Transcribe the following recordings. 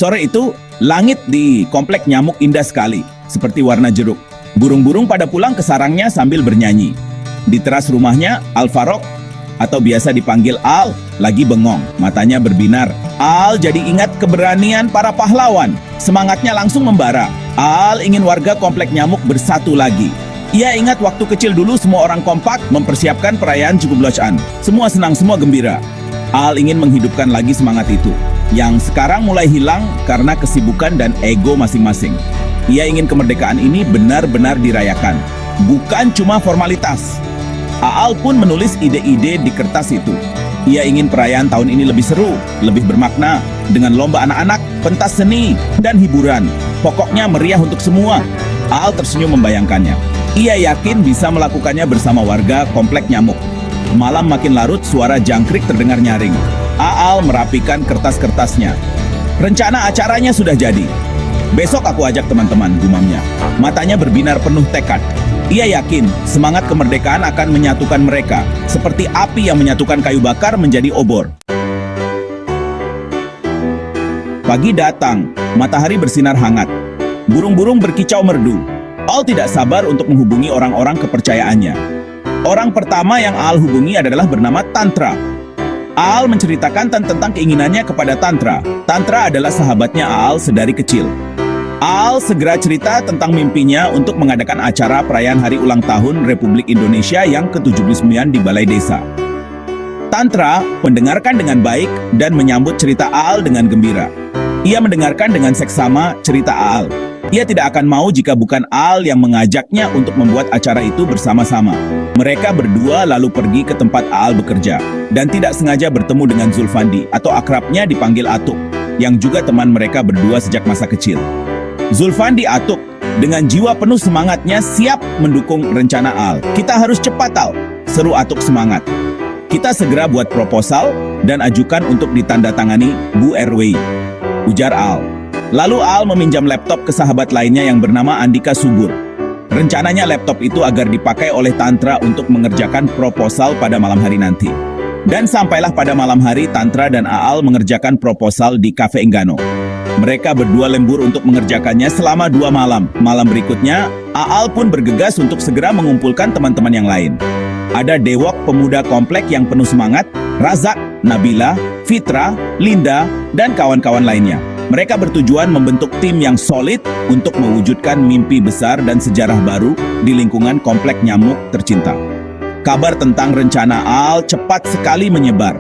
Sore itu, langit di komplek nyamuk indah sekali, seperti warna jeruk. Burung-burung pada pulang ke sarangnya sambil bernyanyi. Di teras rumahnya, Al-Farouk, atau biasa dipanggil Al, lagi bengong, matanya berbinar. Al jadi ingat keberanian para pahlawan. Semangatnya langsung membara. Al ingin warga komplek nyamuk bersatu lagi. Ia ingat waktu kecil dulu semua orang kompak mempersiapkan perayaan Cukublocan. Semua senang, semua gembira. Al ingin menghidupkan lagi semangat itu, yang sekarang mulai hilang karena kesibukan dan ego masing-masing. Ia ingin kemerdekaan ini benar-benar dirayakan, bukan cuma formalitas. Al pun menulis ide-ide di kertas itu. Ia ingin perayaan tahun ini lebih seru, lebih bermakna, dengan lomba anak-anak, pentas seni, dan hiburan. Pokoknya meriah untuk semua. Al tersenyum membayangkannya. Ia yakin bisa melakukannya bersama warga komplek nyamuk. Malam makin larut, suara jangkrik terdengar nyaring. Al merapikan kertas-kertasnya. Rencana acaranya sudah jadi. Besok aku ajak teman-teman, gumamnya. Matanya berbinar penuh tekad. Ia yakin semangat kemerdekaan akan menyatukan mereka, seperti api yang menyatukan kayu bakar menjadi obor. Pagi datang, matahari bersinar hangat. Burung-burung berkicau merdu. Al tidak sabar untuk menghubungi orang-orang kepercayaannya. Orang pertama yang Al hubungi adalah bernama Tantra. Al menceritakan tentang keinginannya kepada Tantra. Tantra adalah sahabatnya Al sedari kecil. Al segera cerita tentang mimpinya untuk mengadakan acara perayaan Hari Ulang Tahun Republik Indonesia yang ke-79 di Balai Desa. Tantra mendengarkan dengan baik dan menyambut cerita Al dengan gembira. Ia mendengarkan dengan seksama cerita Al. Ia tidak akan mau jika bukan Al yang mengajaknya untuk membuat acara itu bersama-sama. Mereka berdua lalu pergi ke tempat Al bekerja dan tidak sengaja bertemu dengan Zulfandi atau akrabnya dipanggil Atuk, yang juga teman mereka berdua sejak masa kecil. Zulfandi Atuk dengan jiwa penuh semangatnya siap mendukung rencana Al. Kita harus cepat, Al, seru Atuk semangat. Kita segera buat proposal dan ajukan untuk ditandatangani Bu RW, ujar Al. Lalu Al meminjam laptop ke sahabat lainnya yang bernama Andika Subur. Rencananya laptop itu agar dipakai oleh Tantra untuk mengerjakan proposal pada malam hari nanti. Dan sampailah pada malam hari Tantra dan Al mengerjakan proposal di Cafe Enggano. Mereka berdua lembur untuk mengerjakannya selama 2 malam. Malam berikutnya, Al pun bergegas untuk segera mengumpulkan teman-teman yang lain. Ada dewok pemuda komplek yang penuh semangat, Razak, Nabila, Fitra, Linda, dan kawan-kawan lainnya. Mereka bertujuan membentuk tim yang solid untuk mewujudkan mimpi besar dan sejarah baru di lingkungan komplek nyamuk tercinta. Kabar tentang rencana Al cepat sekali menyebar.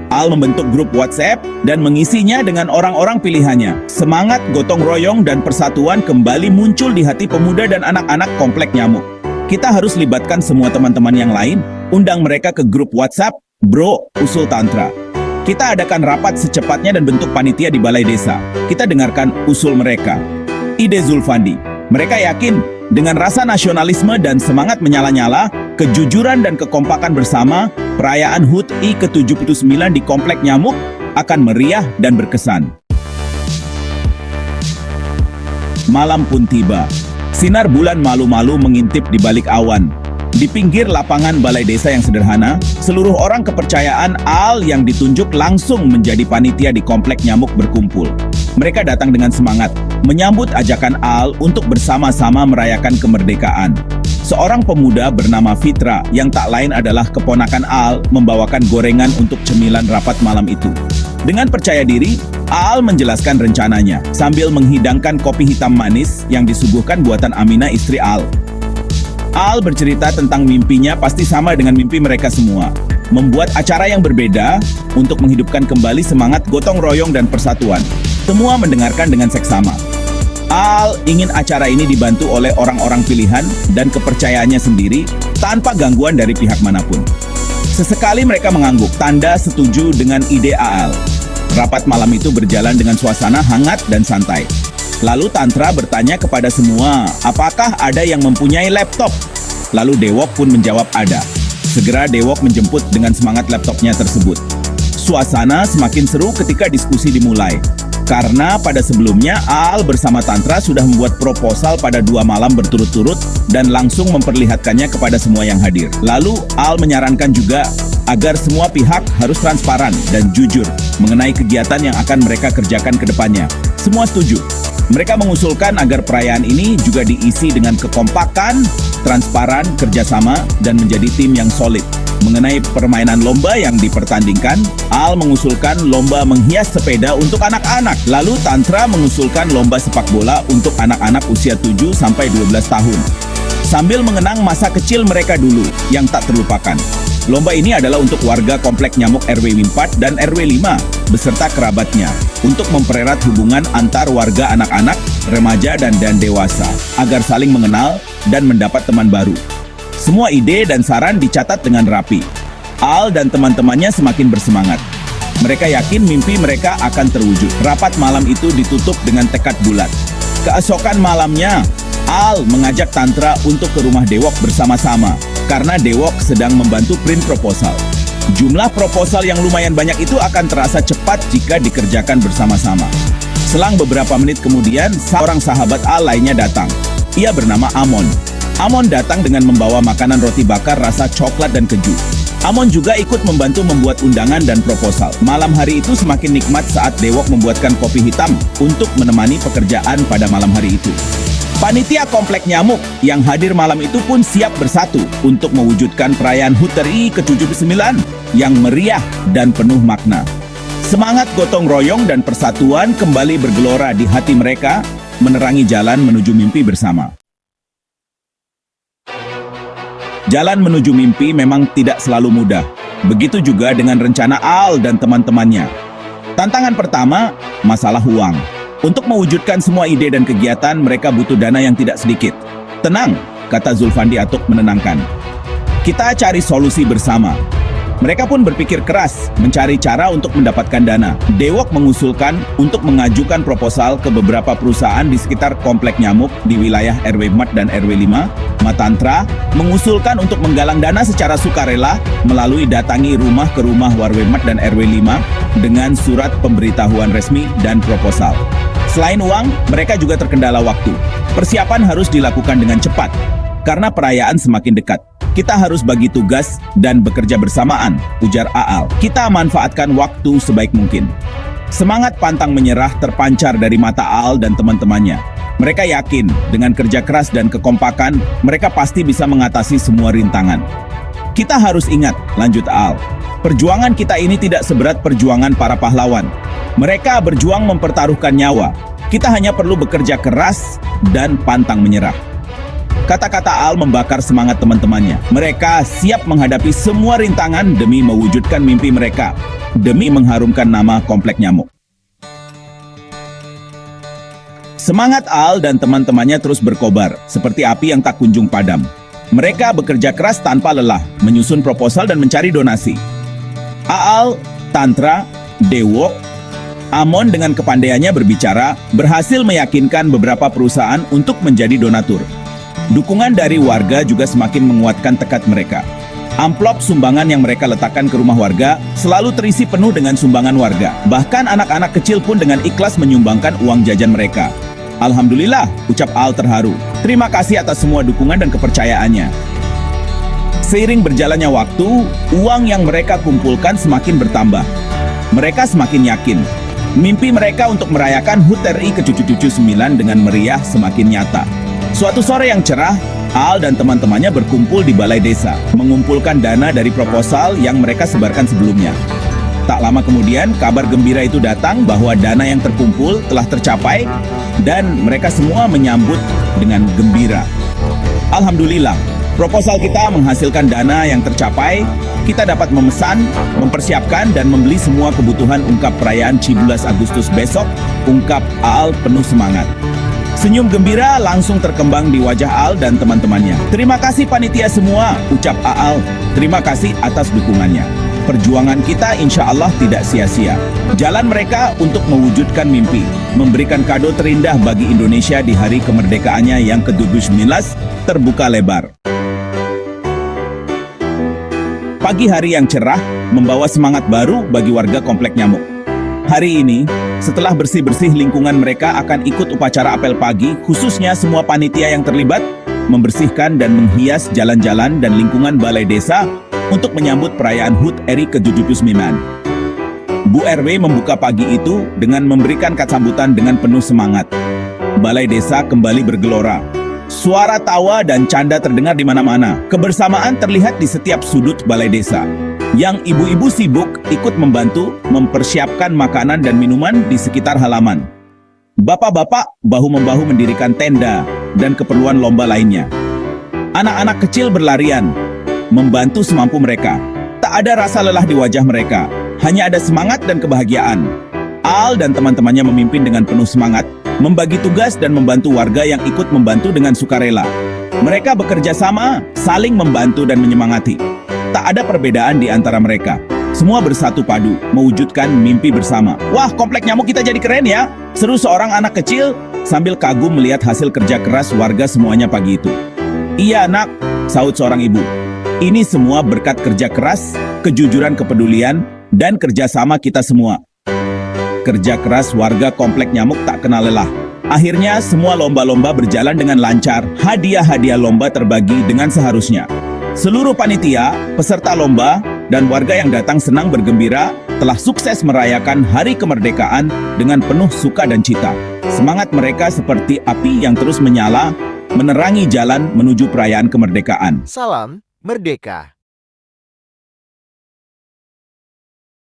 Al membentuk grup WhatsApp dan mengisinya dengan orang-orang pilihannya. Semangat gotong royong dan persatuan kembali muncul di hati pemuda dan anak-anak komplek nyamuk. Kita harus libatkan semua teman-teman yang lain, undang mereka ke grup WhatsApp, Bro, usul Tantra. Kita adakan rapat secepatnya dan bentuk panitia di Balai Desa. Kita dengarkan usul mereka. Ide Zulfandi. Mereka yakin dengan rasa nasionalisme dan semangat menyala-nyala, kejujuran dan kekompakan bersama, perayaan HUT I ke-79 di komplek nyamuk akan meriah dan berkesan. Malam pun tiba. Sinar bulan malu-malu mengintip di balik awan. Di pinggir lapangan Balai Desa yang sederhana, seluruh orang kepercayaan Al yang ditunjuk langsung menjadi panitia di komplek nyamuk berkumpul. Mereka datang dengan semangat, menyambut ajakan Al untuk bersama-sama merayakan kemerdekaan. Seorang pemuda bernama Fitra, yang tak lain adalah keponakan Al, membawakan gorengan untuk cemilan rapat malam itu. Dengan percaya diri, Al menjelaskan rencananya, sambil menghidangkan kopi hitam manis yang disuguhkan buatan Aminah, istri Al. Al bercerita tentang mimpinya pasti sama dengan mimpi mereka semua. Membuat acara yang berbeda untuk menghidupkan kembali semangat gotong royong dan persatuan. Semua mendengarkan dengan seksama. Al ingin acara ini dibantu oleh orang-orang pilihan dan kepercayaannya sendiri tanpa gangguan dari pihak manapun. Sesekali mereka mengangguk, tanda setuju dengan ide Al. Rapat malam itu berjalan dengan suasana hangat dan santai. Lalu Tantra bertanya kepada semua, apakah ada yang mempunyai laptop? Lalu Dewok pun menjawab ada. Segera Dewok menjemput dengan semangat laptopnya tersebut. Suasana semakin seru ketika diskusi dimulai. Karena pada sebelumnya Al bersama Tantra sudah membuat proposal pada 2 malam berturut-turut dan langsung memperlihatkannya kepada semua yang hadir. Lalu Al menyarankan juga agar semua pihak harus transparan dan jujur mengenai kegiatan yang akan mereka kerjakan ke depannya. Semua setuju. Mereka mengusulkan agar perayaan ini juga diisi dengan kekompakan, transparan, kerjasama, dan menjadi tim yang solid. Mengenai permainan lomba yang dipertandingkan, Al mengusulkan lomba menghias sepeda untuk anak-anak. Lalu Tantra mengusulkan lomba sepak bola untuk anak-anak usia 7 sampai 12 tahun. Sambil mengenang masa kecil mereka dulu yang tak terlupakan. Lomba ini adalah untuk warga Komplek Nyamuk RW 4 dan RW 5 beserta kerabatnya untuk mempererat hubungan antar warga anak-anak, remaja, dan dewasa agar saling mengenal dan mendapat teman baru. Semua ide dan saran dicatat dengan rapi. Al dan teman-temannya semakin bersemangat. Mereka yakin mimpi mereka akan terwujud. Rapat malam itu ditutup dengan tekad bulat. Keesokan malamnya, Al mengajak Tantra untuk ke rumah Dewok bersama-sama karena Dewok sedang membantu print proposal. Jumlah proposal yang lumayan banyak itu akan terasa cepat jika dikerjakan bersama-sama. Selang beberapa menit kemudian, seorang sahabat Al lainnya datang. Ia bernama Amon. Amon datang dengan membawa makanan roti bakar rasa coklat dan keju. Amon juga ikut membantu membuat undangan dan proposal. Malam hari itu semakin nikmat saat Dewok membuatkan kopi hitam untuk menemani pekerjaan pada malam hari itu. Panitia Komplek Nyamuk yang hadir malam itu pun siap bersatu untuk mewujudkan perayaan HUT RI ke-79 yang meriah dan penuh makna. Semangat gotong royong dan persatuan kembali bergelora di hati mereka, menerangi jalan menuju mimpi bersama. Jalan menuju mimpi memang tidak selalu mudah. Begitu juga dengan rencana Al dan teman-temannya. Tantangan pertama, masalah uang. Untuk mewujudkan semua ide dan kegiatan, mereka butuh dana yang tidak sedikit. Tenang, kata Zulfandi Atuk menenangkan. Kita cari solusi bersama. Mereka pun berpikir keras mencari cara untuk mendapatkan dana. Dewok mengusulkan untuk mengajukan proposal ke beberapa perusahaan di sekitar Komplek Nyamuk di wilayah RW 4 dan RW 5. Matantra mengusulkan untuk menggalang dana secara sukarela melalui datangi rumah ke rumah RW 4 dan RW 5 dengan surat pemberitahuan resmi dan proposal. Selain uang, mereka juga terkendala waktu. Persiapan harus dilakukan dengan cepat karena perayaan semakin dekat. Kita harus bagi tugas dan bekerja bersamaan, ujar Aal. Kita manfaatkan waktu sebaik mungkin. Semangat pantang menyerah terpancar dari mata Aal dan teman-temannya. Mereka yakin dengan kerja keras dan kekompakan, mereka pasti bisa mengatasi semua rintangan. Kita harus ingat, lanjut Aal, perjuangan kita ini tidak seberat perjuangan para pahlawan. Mereka berjuang mempertaruhkan nyawa. Kita hanya perlu bekerja keras dan pantang menyerah. Kata-kata Al membakar semangat teman-temannya. Mereka siap menghadapi semua rintangan demi mewujudkan mimpi mereka, demi mengharumkan nama Komplek Nyamuk. Semangat Al dan teman-temannya terus berkobar, seperti api yang tak kunjung padam. Mereka bekerja keras tanpa lelah, menyusun proposal dan mencari donasi. Aal, Tantra, Dewok, Amon dengan kepandaiannya berbicara, berhasil meyakinkan beberapa perusahaan untuk menjadi donatur. Dukungan dari warga juga semakin menguatkan tekad mereka. Amplop sumbangan yang mereka letakkan ke rumah warga selalu terisi penuh dengan sumbangan warga. Bahkan anak-anak kecil pun dengan ikhlas menyumbangkan uang jajan mereka. Alhamdulillah, ucap Al terharu. Terima kasih atas semua dukungan dan kepercayaannya. Seiring berjalannya waktu, uang yang mereka kumpulkan semakin bertambah. Mereka semakin yakin. Mimpi mereka untuk merayakan HUT RI ke-79 dengan meriah semakin nyata. Suatu sore yang cerah, Al dan teman-temannya berkumpul di balai desa, mengumpulkan dana dari proposal yang mereka sebarkan sebelumnya. Tak lama kemudian, kabar gembira itu datang bahwa dana yang terkumpul telah tercapai dan mereka semua menyambut dengan gembira. Alhamdulillah, proposal kita menghasilkan dana yang tercapai. Kita dapat memesan, mempersiapkan, dan membeli semua kebutuhan ungkap perayaan Cibulas Agustus besok, ungkap Al penuh semangat. Senyum gembira langsung terkembang di wajah Al dan teman-temannya. Terima kasih panitia semua, ucap Al. Terima kasih atas dukungannya. Perjuangan kita insya Allah tidak sia-sia. Jalan mereka untuk mewujudkan mimpi, memberikan kado terindah bagi Indonesia di hari kemerdekaannya yang ke-79 terbuka lebar. Pagi hari yang cerah membawa semangat baru bagi warga Komplek Nyamuk. Hari ini, setelah bersih-bersih lingkungan, mereka akan ikut upacara apel pagi, khususnya semua panitia yang terlibat, membersihkan dan menghias jalan-jalan dan lingkungan balai desa untuk menyambut perayaan HUT RI ke-79. Bu RW membuka pagi itu dengan memberikan kata sambutan dengan penuh semangat. Balai desa kembali bergelora. Suara tawa dan canda terdengar di mana-mana. Kebersamaan terlihat di setiap sudut balai desa. Yang ibu-ibu sibuk ikut membantu mempersiapkan makanan dan minuman di sekitar halaman. Bapak-bapak bahu-membahu mendirikan tenda dan keperluan lomba lainnya. Anak-anak kecil berlarian, membantu semampu mereka. Tak ada rasa lelah di wajah mereka, hanya ada semangat dan kebahagiaan. Al dan teman-temannya memimpin dengan penuh semangat, membagi tugas dan membantu warga yang ikut membantu dengan sukarela. Mereka bekerja sama, saling membantu dan menyemangati. Tak ada perbedaan di antara mereka. Semua bersatu padu, mewujudkan mimpi bersama. Wah, komplek nyamuk kita jadi keren ya! Seru seorang anak kecil sambil kagum melihat hasil kerja keras warga semuanya pagi itu. Iya nak, sahut seorang ibu. Ini semua berkat kerja keras, kejujuran kepedulian, dan kerjasama kita semua. Kerja keras warga komplek nyamuk tak kenal lelah. Akhirnya semua lomba-lomba berjalan dengan lancar, hadiah-hadiah lomba terbagi dengan seharusnya. Seluruh panitia, peserta lomba, dan warga yang datang senang bergembira telah sukses merayakan Hari Kemerdekaan dengan penuh suka dan cita. Semangat mereka seperti api yang terus menyala, menerangi jalan menuju perayaan kemerdekaan. Salam Merdeka!